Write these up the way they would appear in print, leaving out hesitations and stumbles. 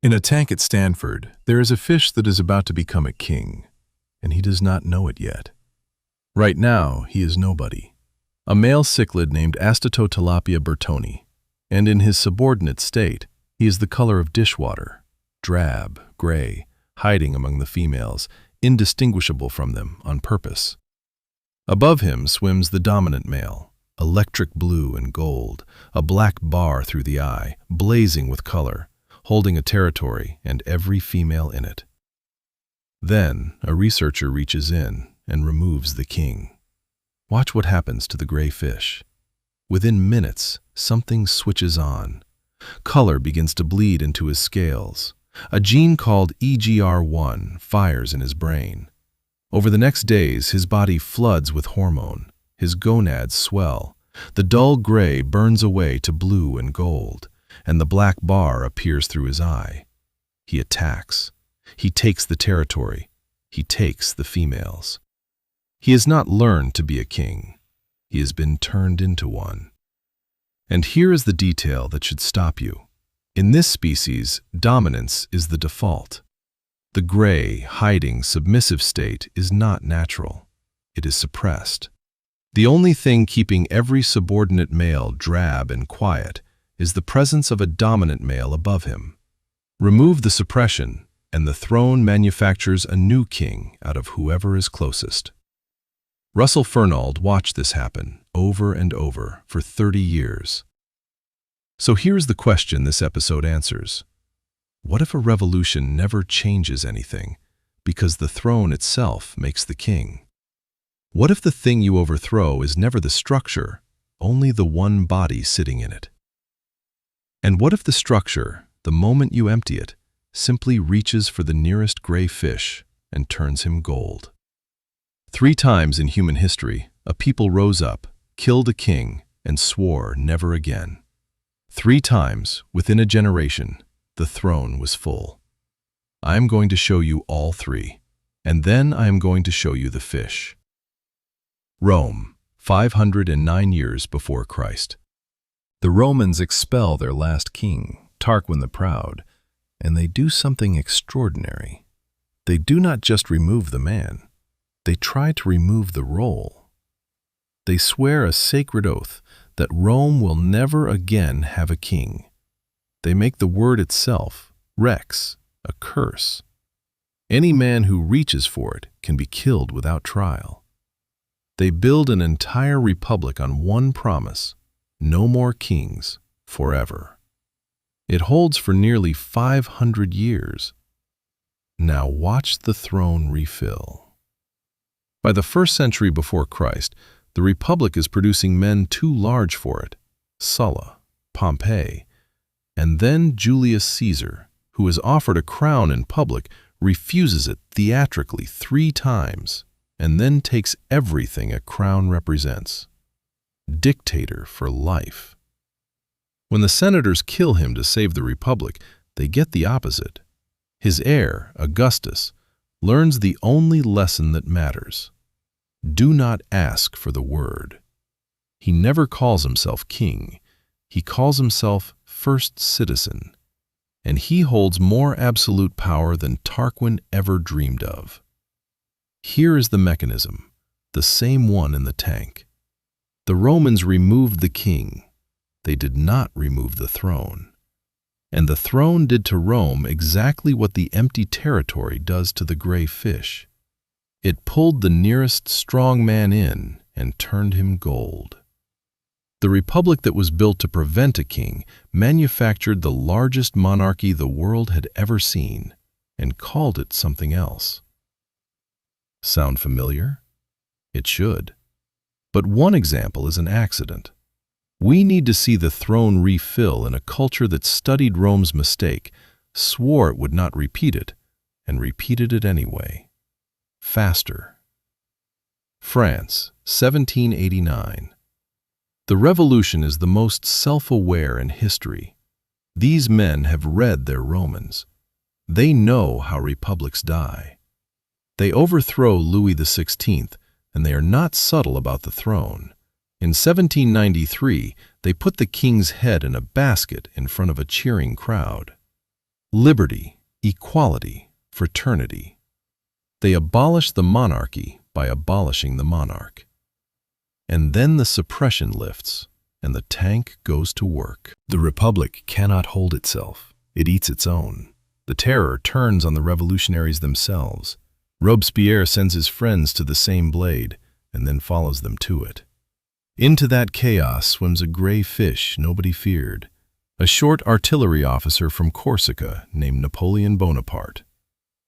In a tank at Stanford, there is a fish that is about to become a king, and he does not know it yet. Right now, he is nobody. A male cichlid named Astatotilapia burtoni, and in his subordinate state, he is the color of dishwater, drab, gray, hiding among the females, indistinguishable from them on purpose. Above him swims the dominant male, electric blue and gold, a black bar through the eye, blazing with color, holding a territory and every female in it. Then a researcher reaches in and removes the king. Watch what happens to the gray fish. Within minutes, something switches on. Color begins to bleed into his scales. A gene called EGR1 fires in his brain. Over the next days, his body floods with hormone. His gonads swell. The dull gray burns away to blue and gold, and the black bar appears through his eye. He attacks. He takes the territory. He takes the females. He has not learned to be a king. He has been turned into one. And here is the detail that should stop you. In this species, dominance is the default. The gray, hiding, submissive state is not natural. It is suppressed. The only thing keeping every subordinate male drab and quiet is the presence of a dominant male above him. Remove the suppression, and the throne manufactures a new king out of whoever is closest. Russell Fernald watched this happen over and over for 30 years. So here's the question this episode answers. What if a revolution never changes anything because the throne itself makes the king? What if the thing you overthrow is never the structure, only the one body sitting in it? And what if the structure, the moment you empty it, simply reaches for the nearest gray fish and turns him gold? 3 times in human history, a people rose up, killed a king, and swore never again. 3 times, within a generation, the throne was full. I am going to show you all 3, and then I am going to show you the fish. Rome, 509 years before Christ. The Romans expel their last king, Tarquin the Proud, and they do something extraordinary. They do not just remove the man. They try to remove the role. They swear a sacred oath that Rome will never again have a king. They make the word itself, rex, a curse. Any man who reaches for it can be killed without trial. They build an entire republic on one promise: no more kings forever. It holds for nearly 500 years. Now watch the throne refill. By the 1st century before Christ, the Republic is producing men too large for it: Sulla, Pompey, and then Julius Caesar, who is offered a crown in public, refuses it theatrically 3 times, and then takes everything a crown represents. Dictator for life. When the senators kill him to save the Republic, they get the opposite. His heir, Augustus, learns the only lesson that matters. Do not ask for the word. He never calls himself king. He calls himself first citizen, and he holds more absolute power than Tarquin ever dreamed of. Here is the mechanism, the same one in the tank. The Romans removed the king. They did not remove the throne. And the throne did to Rome exactly what the empty territory does to the gray fish. It pulled the nearest strong man in and turned him gold. The republic that was built to prevent a king manufactured the largest monarchy the world had ever seen and called it something else. Sound familiar? It should. But one example is an accident. We need to see the throne refill in a culture that studied Rome's mistake, swore it would not repeat it, and repeated it anyway. Faster. France, 1789. The revolution is the most self-aware in history. These men have read their Romans. They know how republics die. They overthrow Louis XVI, and they are not subtle about the throne. In 1793, they put the king's head in a basket in front of a cheering crowd. liberty, equality, fraternity. They abolish the monarchy by abolishing the monarch. And then the suppression lifts, and the tank goes to work. The Republic cannot hold itself. It eats its own. The terror turns on the revolutionaries themselves. Robespierre sends his friends to the same blade, and then follows them to it. Into that chaos swims a gray fish nobody feared, a short artillery officer from Corsica named Napoleon Bonaparte.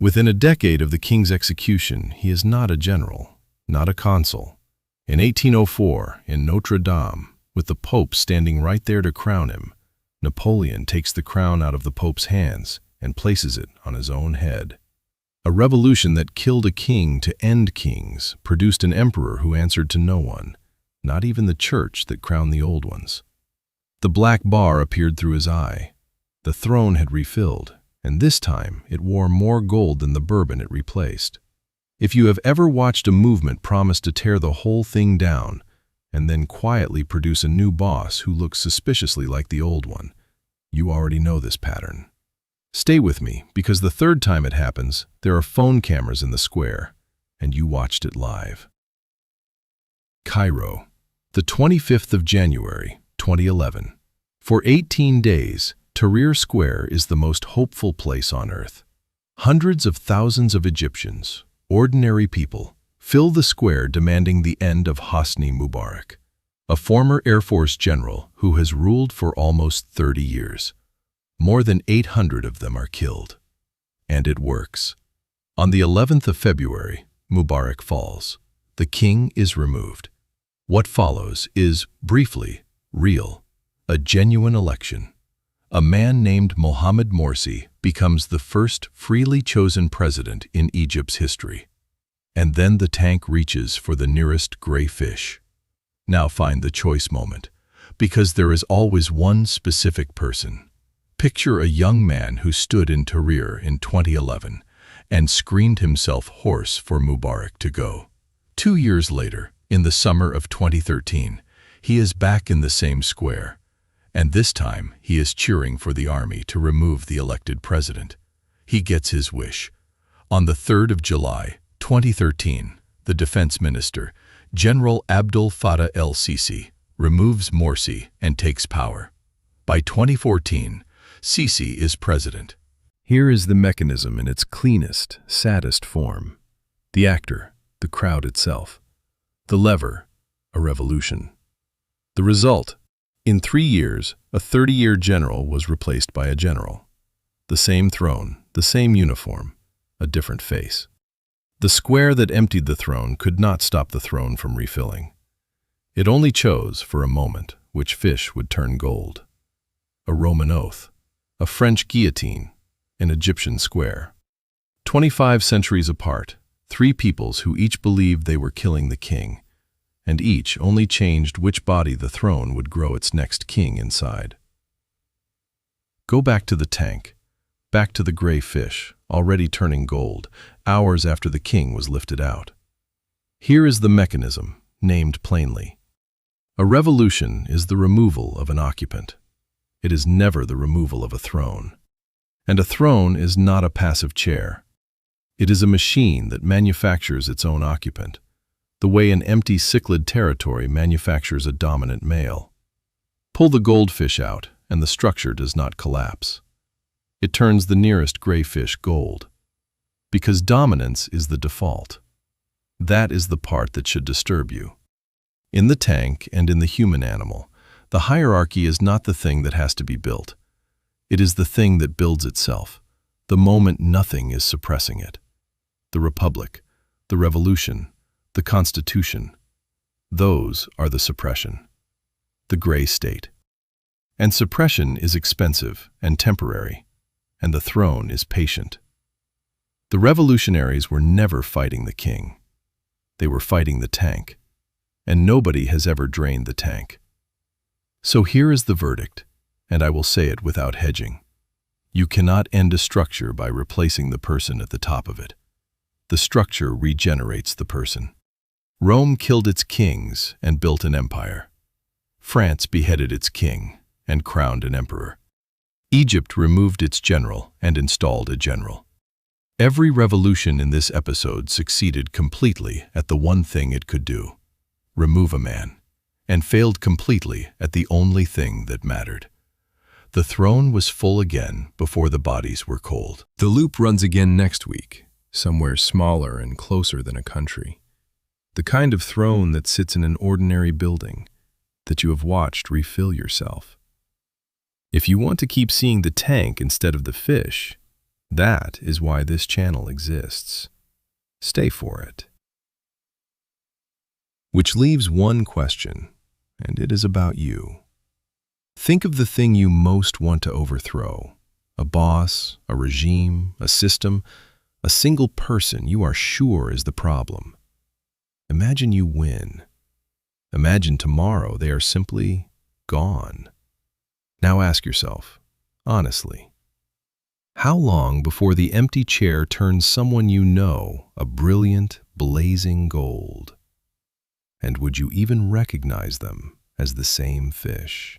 Within a decade of the king's execution, he is not a general, not a consul. In 1804, in Notre Dame, with the Pope standing right there to crown him, Napoleon takes the crown out of the Pope's hands and places it on his own head. A revolution that killed a king to end kings produced an emperor who answered to no one, not even the church that crowned the old ones. The black bar appeared through his eye. The throne had refilled, and this time it wore more gold than the bourbon it replaced. If you have ever watched a movement promise to tear the whole thing down and then quietly produce a new boss who looks suspiciously like the old one, you already know this pattern. Stay with me, because the third time it happens, there are phone cameras in the square, and you watched it live. Cairo, the 25th of January, 2011. For 18 days, Tahrir Square is the most hopeful place on earth. Hundreds of thousands of Egyptians, ordinary people, fill the square demanding the end of Hosni Mubarak, a former Air Force general who has ruled for almost 30 years. More than 800 of them are killed. And it works. On the 11th of February, Mubarak falls. The king is removed. What follows is, briefly, real, a genuine election. A man named Mohamed Morsi becomes the first freely chosen president in Egypt's history. And then the tank reaches for the nearest gray fish. Now find the choice moment, because there is always one specific person. Picture a young man who stood in Tahrir in 2011 and screamed himself hoarse for Mubarak to go. 2 years later, in the summer of 2013, he is back in the same square, and this time he is cheering for the army to remove the elected president. He gets his wish. On the 3rd of July, 2013, the defense minister, General Abdel Fattah el-Sisi, removes Morsi and takes power. By 2014, Sisi is president. Here is the mechanism in its cleanest, saddest form. The actor, the crowd itself. The lever, a revolution. The result, in 3 years, a 30-year general was replaced by a general. The same throne, the same uniform, a different face. The square that emptied the throne could not stop the throne from refilling. It only chose, for a moment, which fish would turn gold. A Roman oath, a French guillotine, an Egyptian square. 25 centuries apart, 3 peoples who each believed they were killing the king, and each only changed which body the throne would grow its next king inside. Go back to the tank, back to the gray fish, already turning gold, hours after the king was lifted out. Here is the mechanism, named plainly. A revolution is the removal of an occupant. It is never the removal of a throne. And a throne is not a passive chair. It is a machine that manufactures its own occupant, the way an empty cichlid territory manufactures a dominant male. Pull the goldfish out, and the structure does not collapse. It turns the nearest gray fish gold. Because dominance is the default. That is the part that should disturb you. In the tank and in the human animal, the hierarchy is not the thing that has to be built. It is the thing that builds itself, the moment nothing is suppressing it. The Republic, the Revolution, the Constitution, those are the suppression. The gray state. And suppression is expensive and temporary, and the throne is patient. The revolutionaries were never fighting the king. They were fighting the tank, and nobody has ever drained the tank. So here is the verdict, and I will say it without hedging. You cannot end a structure by replacing the person at the top of it. The structure regenerates the person. Rome killed its kings and built an empire. France beheaded its king and crowned an emperor. Egypt removed its general and installed a general. Every revolution in this episode succeeded completely at the one thing it could do: remove a man, and failed completely at the only thing that mattered. The throne was full again before the bodies were cold. The loop runs again next week, somewhere smaller and closer than a country. The kind of throne that sits in an ordinary building that you have watched refill yourself. If you want to keep seeing the tank instead of the fish, that is why this channel exists. Stay for it. Which leaves one question, and it is about you. Think of the thing you most want to overthrow: a boss, a regime, a system, a single person you are sure is the problem. Imagine you win. Imagine tomorrow they are simply gone. Now ask yourself, honestly, how long before the empty chair turns someone you know a brilliant, blazing gold? And would you even recognize them as the same fish?